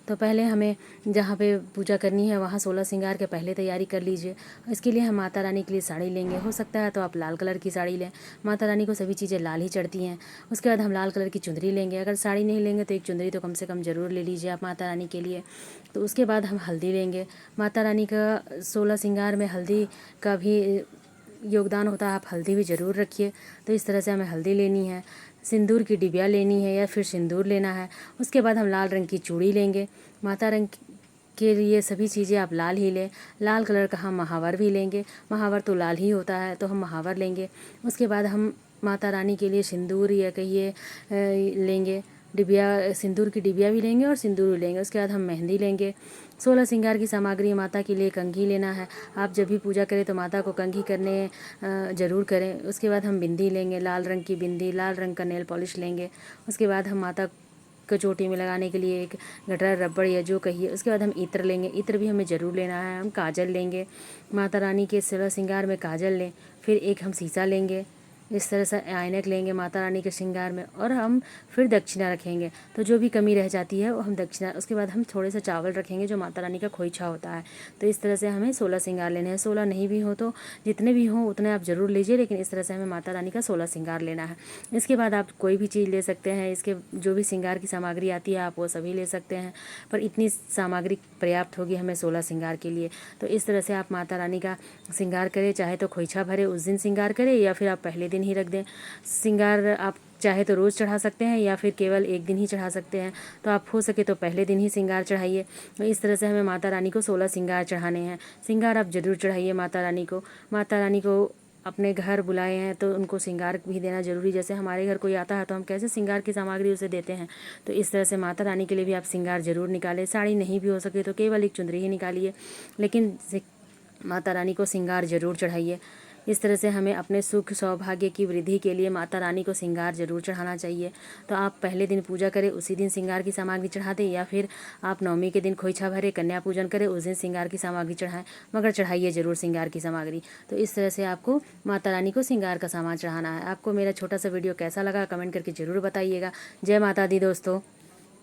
तो पहले हमें जहाँ पे पूजा करनी है वहाँ 16 श्रृंगार के पहले तैयारी कर लीजिए। इसके लिए हम माता रानी के लिए साड़ी लेंगे, हो सकता है तो आप लाल कलर की साड़ी लें, माता रानी को सभी चीज़ें लाल ही चढ़ती हैं। उसके बाद हम लाल कलर की चुंदरी लेंगे, अगर साड़ी नहीं लेंगे तो एक चुंदरी तो कम से कम ज़रूर ले लीजिए आप माता रानी के लिए। तो उसके बाद हम हल्दी लेंगे, माता रानी का 16 श्रृंगार में हल्दी का भी योगदान होता है, आप हल्दी भी ज़रूर रखिए। तो इस तरह से हमें हल्दी लेनी है, सिंदूर की डिबिया लेनी है या फिर सिंदूर लेना है। उसके बाद हम लाल रंग की चूड़ी लेंगे, माता रंग के लिए सभी चीज़ें आप लाल ही लें। लाल कलर का हम महावर भी लेंगे, महावर तो लाल ही होता है तो हम महावर लेंगे। उसके बाद हम माता रानी के लिए सिंदूर या कहिए लेंगे, डिबिया, सिंदूर की डिबिया भी लेंगे और सिंदूर भी लेंगे। उसके बाद हम मेहंदी लेंगे। 16 श्रृंगार की सामग्री माता के लिए कंघी लेना है, आप जब भी पूजा करें तो माता को कंघी करने ज़रूर करें। उसके बाद हम बिंदी लेंगे, लाल रंग की बिंदी, लाल रंग का नेल पॉलिश लेंगे। उसके बाद हम माता को चोटी में लगाने के लिए एक गटरा रबड़ या जो कहिए। उसके बाद हम इत्र लेंगे, इत्र भी हमें ज़रूर लेना है। हम काजल लेंगे, माता रानी के 16 श्रृंगार में काजल लें। फिर एक हम शीशा लेंगे, इस तरह से ऐनक लेंगे माता रानी के श्रृंगार में, और हम फिर दक्षिणा रखेंगे। तो जो भी कमी रह जाती है वो हम दक्षिणा, उसके बाद हम थोड़े से चावल रखेंगे जो माता रानी का खोइछा होता है। तो इस तरह से हमें 16 श्रृंगार लेने हैं। 16 नहीं भी हो तो जितने भी हों उतने आप ज़रूर लीजिए, लेकिन इस तरह से हमें माता रानी का 16 श्रृंगार लेना है। इसके बाद आप कोई भी चीज़ ले सकते हैं, इसके जो भी श्रृंगार की सामग्री आती है आप वो सभी ले सकते हैं, पर इतनी सामग्री पर्याप्त होगी हमें 16 श्रृंगार के लिए। तो इस तरह से आप माता रानी का श्रृंगार करें, चाहे तो खोइछा भरे उस दिन श्रृंगार करें या फिर आप पहले दिन ही रख दें श्रृंगार। आप चाहे तो रोज़ चढ़ा सकते हैं या फिर केवल एक दिन ही चढ़ा सकते हैं, तो आप हो सके तो पहले दिन ही श्रृंगार चढ़ाइए। तो इस तरह से हमें माता रानी को 16 श्रृंगार चढ़ाने हैं। श्रृंगार आप ज़रूर चढ़ाइए माता रानी को। माता रानी को अपने घर बुलाए हैं तो उनको श्रृंगार भी देना ज़रूरी, जैसे हमारे घर कोई आता है तो हम कैसे श्रृंगार की सामग्री उसे देते हैं, तो इस तरह से माता रानी के लिए भी आप श्रृंगार ज़रूर निकालें। साड़ी नहीं भी हो सके तो केवल एक चुंदरी ही निकालिए, लेकिन माता रानी को श्रृंगार ज़रूर चढ़ाइए। इस तरह से हमें अपने सुख सौभाग्य की वृद्धि के लिए माता रानी को श्रृंगार ज़रूर चढ़ाना चाहिए। तो आप पहले दिन पूजा करें उसी दिन श्रृंगार की सामग्री चढ़ा दें, या फिर आप नवमी के दिन खोइछा भरे कन्या पूजन करें उस दिन श्रृंगार की सामग्री चढ़ाएं, मगर चढ़ाइए ज़रूर श्रृंगार की सामग्री। तो इस तरह से आपको माता रानी को श्रृंगार का सामान चढ़ाना है। आपको मेरा छोटा सा वीडियो कैसा लगा कमेंट करके ज़रूर बताइएगा। जय माता दी दोस्तों।